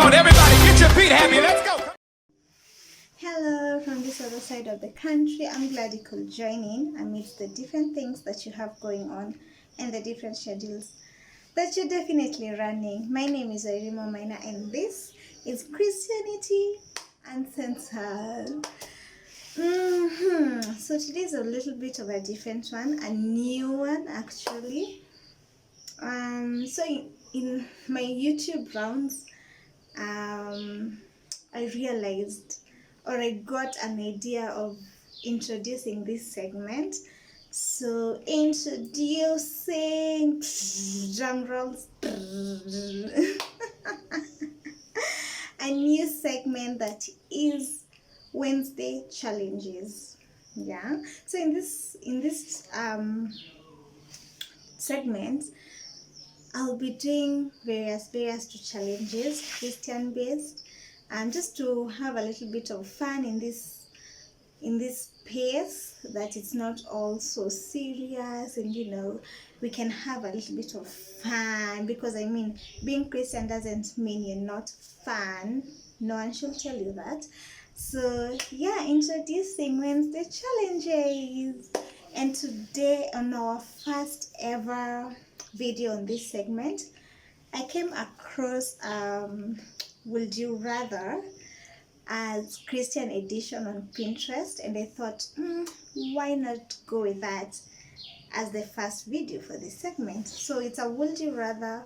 on, everybody, get your feet happy. Let's go. Hello from this other side of the country. I'm glad you could join in amidst the different things that you have going on and the different schedules that you're definitely running. My name is Wairimu Maina and this is Christianity Uncensored. So today is a little bit of a different one, a new one actually. So in my YouTube rounds, I realized, or I got an idea of introducing this segment. So introducing drum rolls, a new segment that is Wednesday challenges. Yeah. So in this segment, I'll be doing various challenges, Christian based, and just to have a little bit of fun in this space, that it's not all so serious, and we can have a little bit of fun, because I mean, being Christian doesn't mean you're not fun. No one should tell you that. So yeah, introducing Wednesday challenges. And today, on our first ever video on this segment, I came across Would You Rather as Christian edition on Pinterest, and I thought, why not go with that as the first video for this segment. So it's a Would You Rather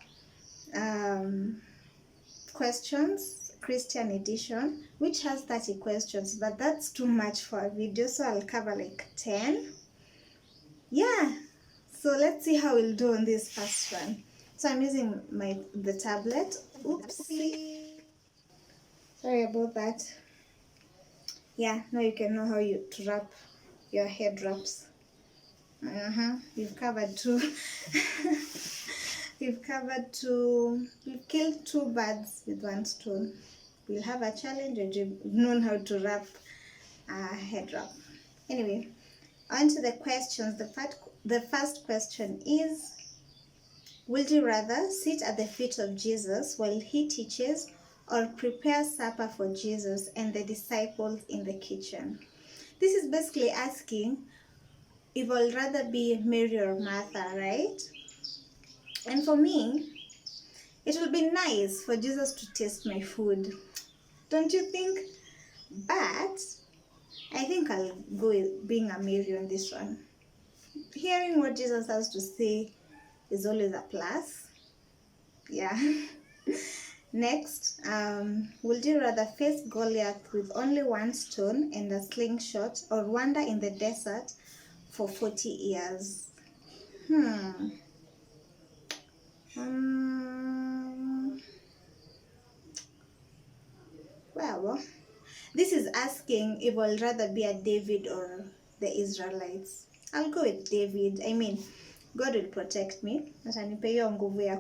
questions, Christian edition, which has 30 questions, but that's too much for a video, so I'll cover like 10. Yeah, so let's see how we'll do on this first one. So I'm using the tablet. Oopsie. Sorry about that. Yeah, now you can know how to wrap your head wraps. We've covered two. We've killed two birds with one stone. We'll have a challenge, and you've known how to wrap a head wrap. Anyway, on to the questions. The first question is, would you rather sit at the feet of Jesus while he teaches, or prepare supper for Jesus and the disciples in the kitchen? This is basically asking if I'd rather be Mary or Martha, right? And for me, it will be nice for Jesus to taste my food. Don't you think? But I think I'll go with being a Mary on this one. Hearing what Jesus has to say is always a plus. Yeah. Next, would you rather face Goliath with only one stone and a slingshot, or wander in the desert for 40 years? Well, this is asking if I'll rather be a David or the Israelites. I'll go with David. I mean, God will protect me. Atanipe hiyo nguvu ya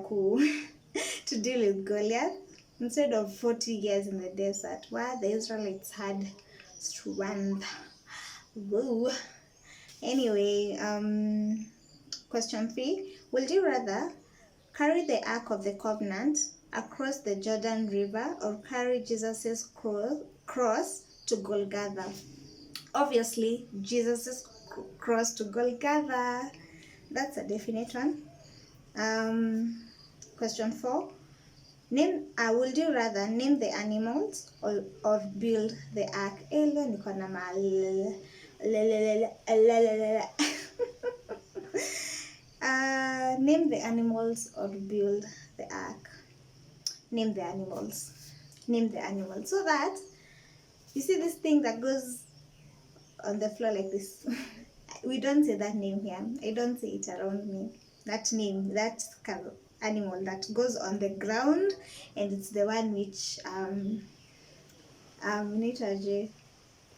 to deal with Goliath instead of 40 years in the desert, where the Israelites had strength. Whoa. Anyway, question 3. Would you rather carry the Ark of the Covenant across the Jordan River, or carry Jesus' cross to Golgotha? Obviously, Jesus' cross to Golgotha. That's a definite one. Question 4. Would you rather name the animals or build the ark? Name the animals or build the ark. Name the animals. Name the animals. So that, you see this thing that goes on the floor like this? We don't say that name here. I don't say it around me. That name, that animal that goes on the ground, and it's the one which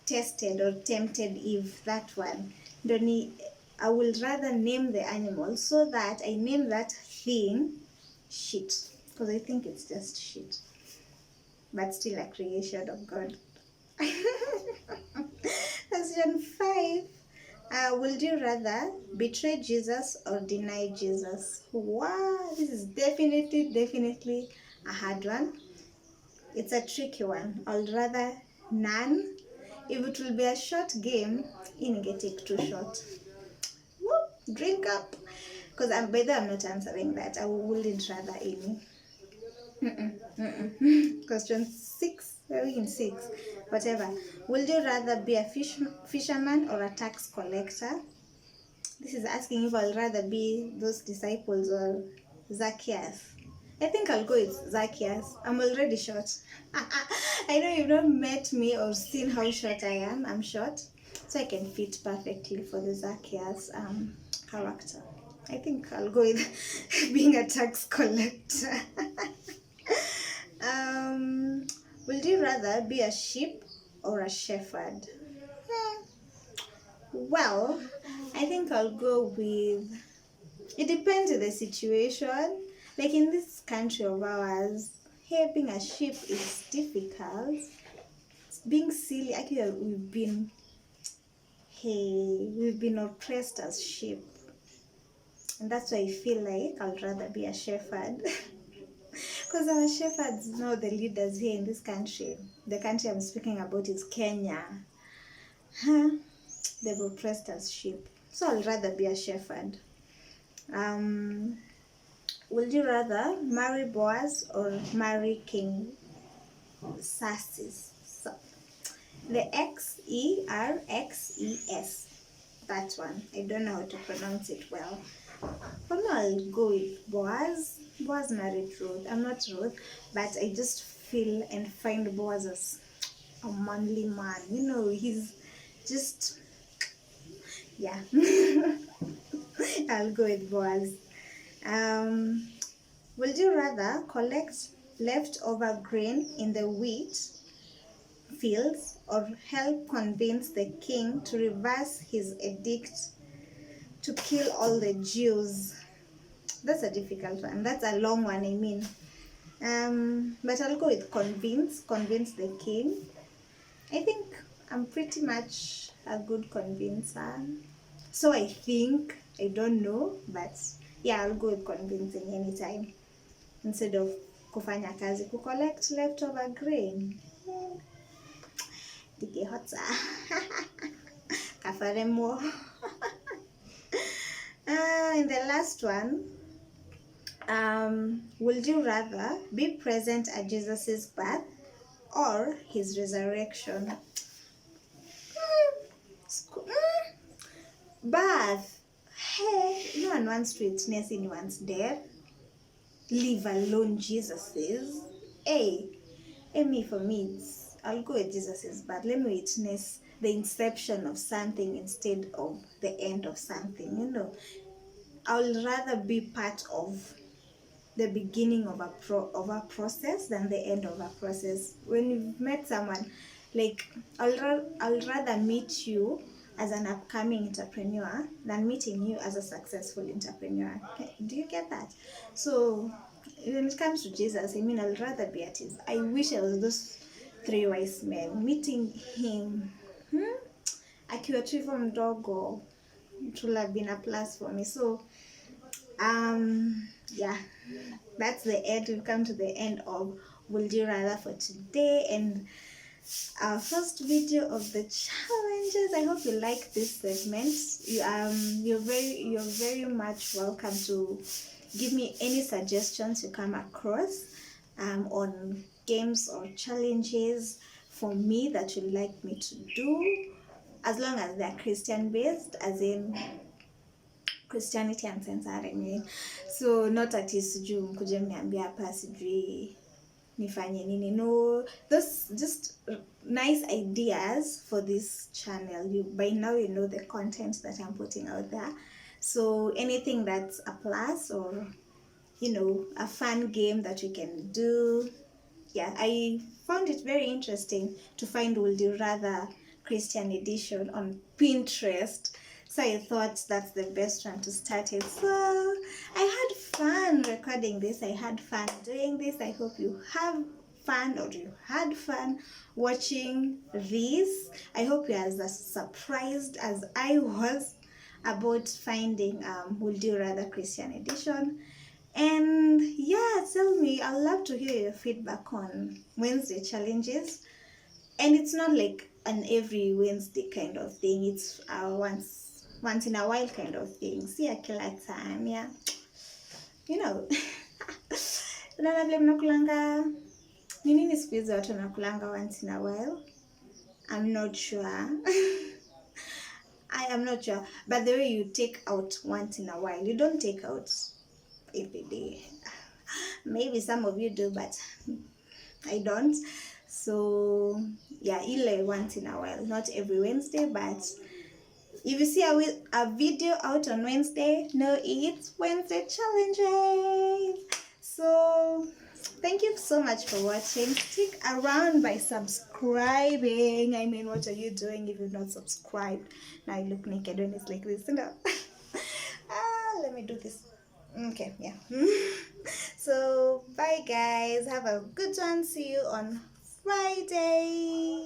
tested or tempted Eve. That one. I will rather name the animal, so that I name that thing shit, because I think it's just shit, but still a creation of God. Question 5. Would you rather betray Jesus or deny Jesus? Wow, this is definitely a hard one. It's a tricky one. I'd rather none. If it will be a short game, in get it too short. Woo, drink up. Because I'm better, I'm not answering that. I wouldn't rather any. Question 6, very in 6, whatever. Would you rather be a fisherman or a tax collector? This is asking if I'll rather be those disciples or Zacchaeus. I think I'll go with Zacchaeus. I'm already short. I know you've not met me or seen how short I am. I'm short, so I can fit perfectly for the Zacchaeus character. I think I'll go with being a tax collector. Would you rather be a sheep or a shepherd? Well, I think I'll go with. It depends on the situation. Like in this country of ours, here being a sheep is difficult. Being silly, actually, we've been oppressed as sheep, and that's why I feel like I'd rather be a shepherd. Because our shepherds know the leaders here in this country. The country I'm speaking about is Kenya. Huh? They've oppressed us sheep. So I'll rather be a shepherd. Would you rather marry Boaz or marry King Xerxes? So, the Xerxes. That one. I don't know how to pronounce it well. For me, I'll go with Boaz. Boaz married Ruth. I'm not Ruth, but I just feel and find Boaz as a manly man. You know, he's just, yeah. I'll go with Boaz. Would you rather collect leftover grain in the wheat fields or help convince the king to reverse his edict to kill all the Jews? That's a difficult one. That's a long one, I mean. But I'll go with convince the king. I think I'm pretty much a good convincer. So I think, I don't know, but yeah, I'll go with convincing anytime. Instead of kufanya kazi, collect leftover grain. Dige hotza. Kafaremo. And the last one, would you rather be present at Jesus' birth or his resurrection? Birth. Hey, no one wants to witness anyone's death, leave alone Jesus's. Hey, for me, I'll go with Jesus's birth. Let me witness the inception of something instead of the end of something. You know, I'll rather be part of the beginning of a process than the end of a process. When you've met someone, like I'll rather meet you as an upcoming entrepreneur than meeting you as a successful entrepreneur. Do you get that? So when it comes to Jesus, I mean, I'll rather be at his. I wish I was those 3 wise men. Meeting him, akiwa tu hivyo mdogo, it would have been a plus for me. So yeah, that's the end. We've come to the end of Would You Rather for today, and our first video of the challenges. I hope you like this segment. You're very much welcome to give me any suggestions you come across on games or challenges for me that you'd like me to do, as long as they're Christian based, as in Christianity and censoring. So not at sijui mkuje mniambia hapa sijui nifanye nini. No, those just nice ideas for this channel. By now you know the content that I'm putting out there. So anything that's a plus, or you know, a fun game that we can do. Yeah, I found it very interesting to find Would You Rather Christian edition on Pinterest. So I thought that's the best one to start it. So I had fun recording this. I had fun doing this. I hope you have fun, or you had fun watching this. I hope you're as surprised as I was about finding Would You Rather Christian edition. And yeah, tell me actually, I'd love to hear your feedback on Wednesday challenges. And it's not like an every Wednesday kind of thing. It's once in a while kind of thing. See a killer time, yeah. You know. Unaona vile mnakulanga ni nini siku hizi watu wanakulanga once in a while? I'm not sure. I am not sure. But the way you take out once in a while, you don't take out every day. Maybe some of you do, but I don't. So yeah, ile once in a while, not every Wednesday. But if you see a video out on Wednesday, no, it's Wednesday challenges. So thank you so much for watching. Stick around by subscribing. I mean, what are you doing if you've not subscribed? Now I look naked when it's like this. No. Let me do this. Okay, yeah. So bye guys, have a good one. See you on Friday.